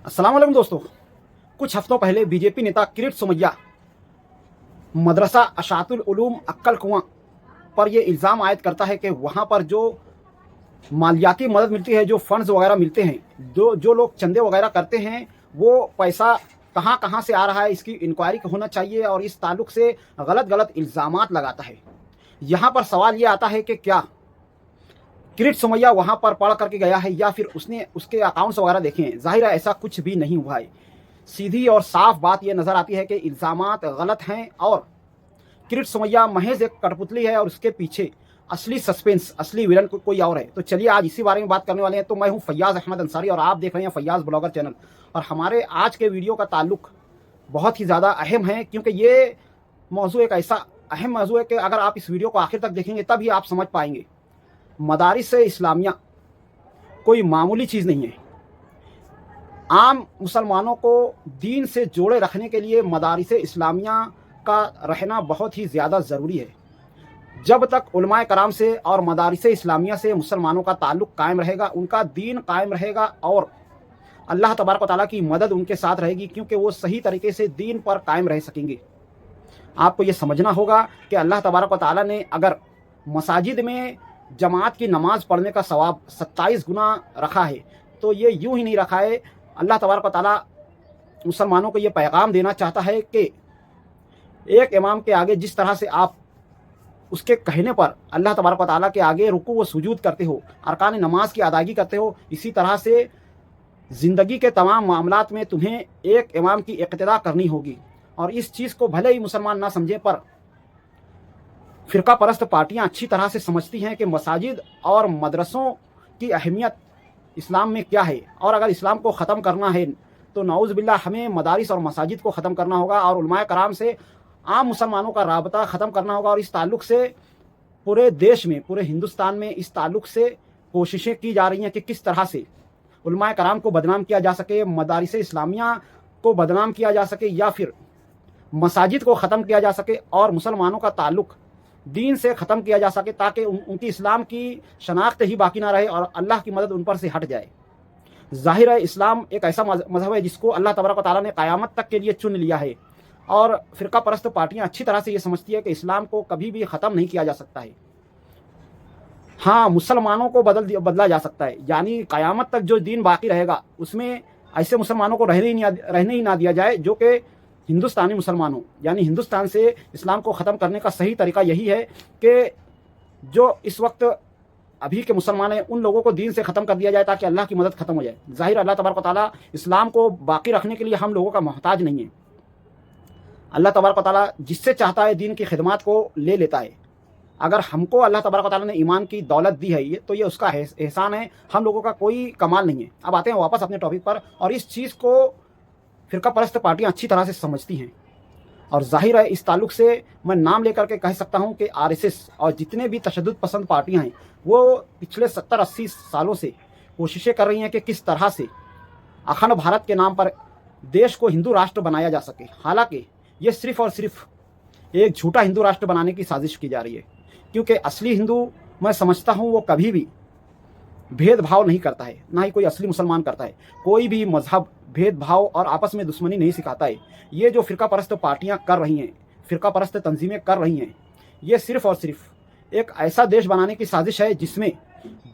अस्सलाम वालेकुम दोस्तों। कुछ हफ्तों पहले बीजेपी नेता किरीट सोमैया मदरसा अशातुल उलूम अक्कल कुआं पर यह इल्ज़ाम आयद करता है कि वहाँ पर जो मालियाती मदद मिलती है, जो फंड्स वगैरह मिलते हैं, जो जो लोग चंदे वगैरह करते हैं, वो पैसा कहाँ कहाँ से आ रहा है, इसकी इंक्वायरी होना चाहिए और इस ताल्लुक से गलत गलत इल्ज़ामात लगाता है। यहाँ पर सवाल ये आता है कि क्या किरीट सोमैया वहाँ पर पढ़ करके गया है या फिर उसने उसके अकाउंट्स वगैरह देखे हैं। ज़ाहिर है ऐसा कुछ भी नहीं हुआ है। सीधी और साफ बात यह नज़र आती है कि इल्ज़ामात गलत हैं और किरीट सोमैया महज एक कठपुतली है और उसके पीछे असली सस्पेंस, असली विलन कोई और है। तो चलिए आज इसी बारे में बात करने वाले हैं। तो मैं हूं फैयाज़ अहमद अंसारी और आप देख रहे हैं फैयाज़ ब्लॉगर चैनल। और हमारे आज के वीडियो का ताल्लुक बहुत ही ज़्यादा अहम है, क्योंकि ये मौजू एक ऐसा अहम मौजू है कि अगर आप इस वीडियो को आखिर तक देखेंगे तभी आप समझ पाएंगे। मदारिस इस्लामिया कोई मामूली चीज़ नहीं है। आम मुसलमानों को दीन से जोड़े रखने के लिए मदारिस इस्लामिया का रहना बहुत ही ज़्यादा ज़रूरी है। जब तक उलमाए कराम से और मदारिस इस्लामिया से मुसलमानों का ताल्लुक़ कायम रहेगा, उनका दीन कायम रहेगा और अल्लाह तबारक व तआला की मदद उनके साथ रहेगी, क्योंकि वो सही तरीके से दीन पर कायम रह सकेंगे। आपको ये समझना होगा कि अल्लाह तबारक व तआला ने अगर मसाजिद में जमात की नमाज़ पढ़ने का सवाब 27 गुना रखा है, तो ये यूं ही नहीं रखा है। अल्लाह तबारक व तआला मुसलमानों को ये पैगाम देना चाहता है कि एक इमाम के आगे जिस तरह से आप उसके कहने पर अल्लाह तबारक व तआला के आगे रुकू व सुजूद करते हो, अरकान नमाज की अदायगी करते हो, इसी तरह से ज़िंदगी के तमाम मामलात में तुम्हें एक इमाम की इक्तिदा करनी होगी। और इस चीज़ को भले ही मुसलमान ना समझें, पर फ़िरका परस्त पार्टियाँ अच्छी तरह से समझती हैं कि मसाजिद और मदरसों की अहमियत इस्लाम में क्या है। और अगर इस्लाम को ख़त्म करना है तो नाउज़ बिल्लाह हमें मदारिस और मसाजिद को ख़त्म करना होगा और उलमाए कराम से आम मुसलमानों का राबता ख़त्म करना होगा। और इस ताल्लुक़ से पूरे देश में, पूरे हिंदुस्तान में इस ताल्लुक़ से कोशिशें की जा रही हैं कि किस तरह से उलमाए कराम को बदनाम किया जा सके, मदारिस इस्लामिया को बदनाम किया जा सके या फिर मसाजिद को ख़त्म किया जा सके और मुसलमानों का ताल्लुक़ दीन से ख़त्म किया जा सके, ताकि उनकी इस्लाम की शनाख्त ही बाकी ना रहे और अल्लाह की मदद उन पर से हट जाए। ज़ाहिर है इस्लाम एक ऐसा मज़हब है जिसको अल्लाह तबारक व तआला ने क़यामत तक के लिए चुन लिया है। और फ़िरका परस्त पार्टियाँ अच्छी तरह से ये समझती है कि इस्लाम को कभी भी ख़त्म नहीं किया जा सकता है। हाँ, मुसलमानों को बदला जा सकता है, यानी क़यामत तक जो दीन बाकी रहेगा उसमें ऐसे मुसलमानों को रहने ही ना दिया जाए जो कि हिंदुस्तानी मुसलमान हो। यानी हिंदुस्तान से इस्लाम को ख़त्म करने का सही तरीका यही है कि जो इस वक्त अभी के मुसलमान हैं उन लोगों को दीन से ख़त्म कर दिया जाए, ताकि अल्लाह की मदद ख़त्म हो जाए। ज़ाहिर अल्लाह तबारक व तआला इस्लाम को बाकी रखने के लिए हम लोगों का मोहताज नहीं है। अल्लाह तबारक व तआला जिससे चाहता है दीन की खिदमत को ले लेता है। अगर हमको अल्लाह तबारक व तआला ने ईमान की दौलत दी है, ये तो ये उसका एहसान है, हम लोगों का कोई कमाल नहीं है। अब आते हैं वापस अपने टॉपिक पर। और इस चीज़ को फ़िरका परस्त पार्टियाँ अच्छी तरह से समझती हैं और ज़ाहिर है इस ताल्लुक़ से मैं नाम लेकर के कह सकता हूँ कि आरएसएस और जितने भी तशद्दुद पसंद पार्टियाँ हैं वो पिछले 70-80 सालों से कोशिशें कर रही हैं कि किस तरह से अखंड भारत के नाम पर देश को हिंदू राष्ट्र बनाया जा सके। हालांकि ये सिर्फ़ और सिर्फ एक झूठा हिंदू राष्ट्र बनाने की साजिश की जा रही है, क्योंकि असली हिंदू मैं समझता हूँ वो कभी भी भेदभाव नहीं करता है, ना ही कोई असली मुसलमान करता है। कोई भी मजहब भेदभाव और आपस में दुश्मनी नहीं सिखाता है। ये जो फ़िरका परस्त पार्टियाँ कर रही हैं, फ़िरका परस्त तंजीमें कर रही हैं, ये सिर्फ़ और सिर्फ एक ऐसा देश बनाने की साजिश है जिसमें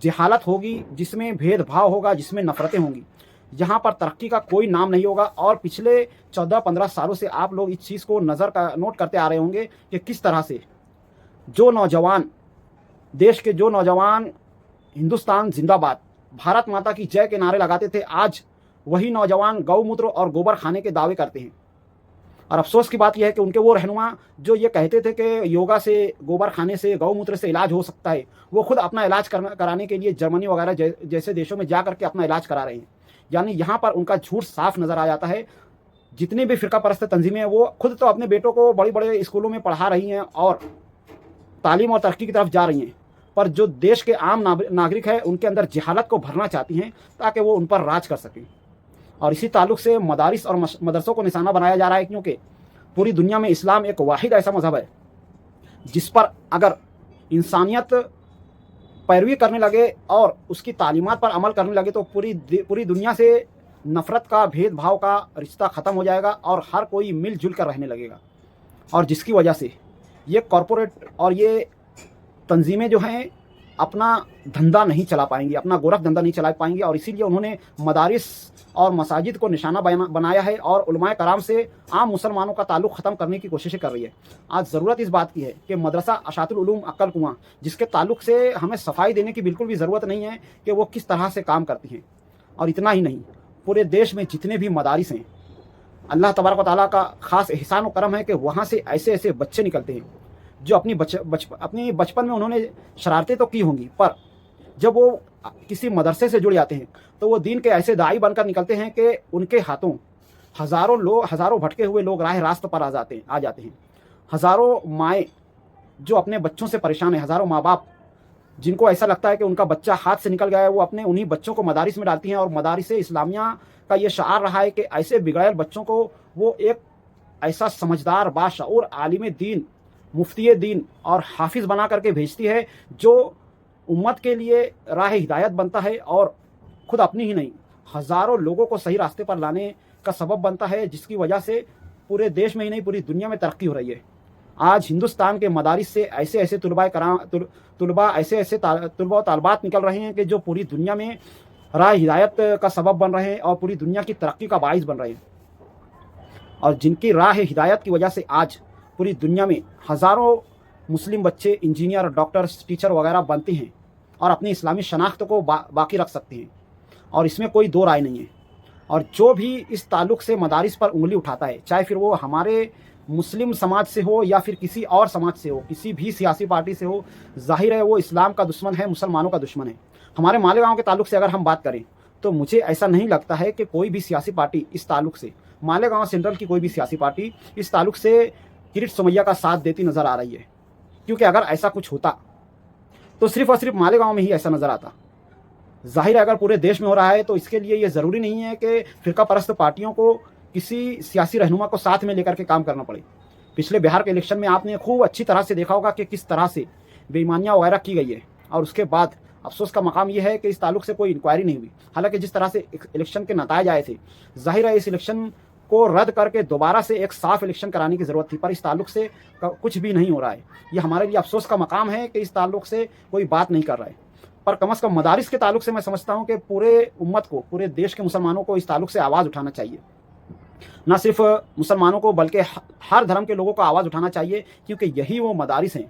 जहालत होगी, जिसमें भेदभाव होगा, जिसमें नफ़रतें होंगी, जहाँ पर तरक्की का कोई नाम नहीं होगा। और पिछले 14-15 सालों से आप लोग इस चीज़ को नोट करते आ रहे होंगे कि किस तरह से जो नौजवान, देश के जो नौजवान हिंदुस्तान जिंदाबाद, भारत माता की जय के नारे लगाते थे, आज वही नौजवान गौमूत्र और गोबर खाने के दावे करते हैं। और अफसोस की बात यह है कि उनके वो रहनुमा जो ये कहते थे कि योगा से, गोबर खाने से, गौमूत्र से इलाज हो सकता है, वो खुद अपना इलाज कराने के लिए जर्मनी वगैरह जैसे देशों में जा करके अपना इलाज करा रहे हैं। यानी यहाँ पर उनका झूठ साफ नज़र आ जाता है। जितनी भी फ़िरका परस्त तंजीमें हैं वो खुद तो अपने बेटों को बड़े बड़े स्कूलों में पढ़ा रही हैं और तालीम और तरक्की की तरफ जा रही हैं, पर जो देश के आम नागरिक हैं उनके अंदर जहालत को भरना चाहती हैं ताकि वो उन पर राज कर सकें। और इसी ताल्लुक़ से मदारिस और मदरसों को निशाना बनाया जा रहा है, क्योंकि पूरी दुनिया में इस्लाम एक वाहिद ऐसा मज़हब है जिस पर अगर इंसानियत पैरवी करने लगे और उसकी तालीमात पर अमल करने लगे तो पूरी दुनिया से नफ़रत का, भेदभाव का रिश्ता ख़त्म हो जाएगा और हर कोई मिलजुल कर रहने लगेगा। और जिसकी वजह से ये कॉरपोरेट और ये तंजीमें जो हैं अपना धंधा नहीं चला पाएंगी, अपना गोरख धंधा नहीं चला पाएंगी। और इसीलिए उन्होंने मदारिस और मसाजिद को निशाना बनाया है और उलमाए कराम से आम मुसलमानों का ताल्लुक़ ख़त्म करने की कोशिशें कर रही है। आज ज़रूरत इस बात की है कि मदरसा अशातुल उलूम अक्कल कुआं, जिसके ताल्लुक़ से हमें सफाई देने की बिल्कुल भी ज़रूरत नहीं है कि वो किस तरह से काम करती हैं। और इतना ही नहीं, पूरे देश में जितने भी मदारिस हैं, अल्लाह तबारक व तआला का ख़ास एहसान व करम है कि वहाँ से ऐसे ऐसे बच्चे निकलते हैं जो अपनी बचपन में उन्होंने शरारतें तो की होंगी, पर जब वो किसी मदरसे से जुड़ जाते हैं तो वो दीन के ऐसे दाई बनकर निकलते हैं कि उनके हाथों हज़ारों भटके हुए लोग राह रास्त पर आ जाते हैं। हज़ारों माएँ जो अपने बच्चों से परेशान हैं, हज़ारों माँ बाप जिनको ऐसा लगता है कि उनका बच्चा हाथ से निकल गया है, वो अपने उन्हीं बच्चों को मदारिस में डालती हैं। और मदारिस इस्लामिया का ये शार रहा है कि ऐसे बिगड़ैल बच्चों को वो एक ऐसा समझदार, बाशऊर आलिम दीन, मुफ्ती दीन और हाफिज़ बना करके भेजती है जो उम्मत के लिए राह हिदायत बनता है और खुद अपनी ही नहीं, हज़ारों लोगों को सही रास्ते पर लाने का सबब बनता है, जिसकी वजह से पूरे देश में ही नहीं पूरी दुनिया में तरक्की हो रही है। आज हिंदुस्तान के मदारिस से ऐसे ऐसे तुलबा व तालबात निकल रहे हैं कि जो पूरी दुनिया में राह हिदायत का सबब बन रहे हैं और पूरी दुनिया की तरक्की का बाइस बन रहे हैं। और जिनकी राह हिदायत की वजह से आज पूरी दुनिया में हज़ारों मुस्लिम बच्चे इंजीनियर, डॉक्टर्स, टीचर वगैरह बनते हैं और अपनी इस्लामी शनाख्त को बाकी रख सकते हैं। और इसमें कोई दो राय नहीं है। और जो भी इस ताल्लुक़ से मदारिस पर उंगली उठाता है, चाहे फिर वो हमारे मुस्लिम समाज से हो या फिर किसी और समाज से हो, किसी भी सियासी पार्टी से हो, ज़ाहिर है वो इस्लाम का दुश्मन है, मुसलमानों का दुश्मन है। हमारे मालेगांव के ताल्लुक़ से अगर हम बात करें तो मुझे ऐसा नहीं लगता है कि कोई भी सियासी पार्टी इस ताल्लुक़ से, मालेगांव सेंट्रल की कोई भी सियासी पार्टी इस ताल्लुक़ से किरीट सोमैया का साथ देती नज़र आ रही है। क्योंकि अगर ऐसा कुछ होता तो सिर्फ़ और सिर्फ मालेगांव में ही ऐसा नज़र आता। ज़ाहिर है अगर पूरे देश में हो रहा है तो इसके लिए ये ज़रूरी नहीं है कि फ़िरका परस्त पार्टियों को किसी सियासी रहनुमा को साथ में लेकर के काम करना पड़े। पिछले बिहार के इलेक्शन में आपने खूब अच्छी तरह से देखा होगा कि किस तरह से बेईमानियाँ वगैरह की गई है। और उसके बाद अफसोस का मकाम यह है कि इस ताल्लुक़ से कोई इंक्वायरी नहीं हुई। हालांकि जिस तरह से इलेक्शन के नतायज आए थे, ज़ाहिर है इस इलेक्शन को रद्द करके दोबारा से एक साफ इलेक्शन कराने की ज़रूरत थी, पर इस ताल्लुक़ से कुछ भी नहीं हो रहा है। ये हमारे लिए अफसोस का मकाम है कि इस ताल्लुक़ से कोई बात नहीं कर रहा है। पर कम से कम मदारिस के ताल्लुक़ से मैं समझता हूँ कि पूरे उम्मत को, पूरे देश के मुसलमानों को इस ताल्लुक़ से आवाज़ उठाना चाहिए। ना सिर्फ मुसलमानों को बल्कि हर धर्म के लोगों को आवाज़ उठाना चाहिए, क्योंकि यही वो मदारिस हैं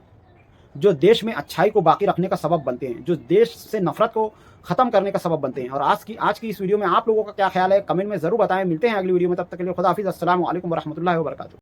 जो देश में अच्छाई को बाकी रखने का सबब बनते हैं, जो देश से नफ़रत को ख़त्म करने का सबब बनते हैं। और आज की इस वीडियो में आप लोगों का क्या ख्याल है, कमेंट में ज़रूर बताएं। मिलते हैं अगली वीडियो में, तब तक के लिए खुदा हाफिज़। अस्सलामु अलैकुम वरहमतुल्लाहि वबरकातुहू।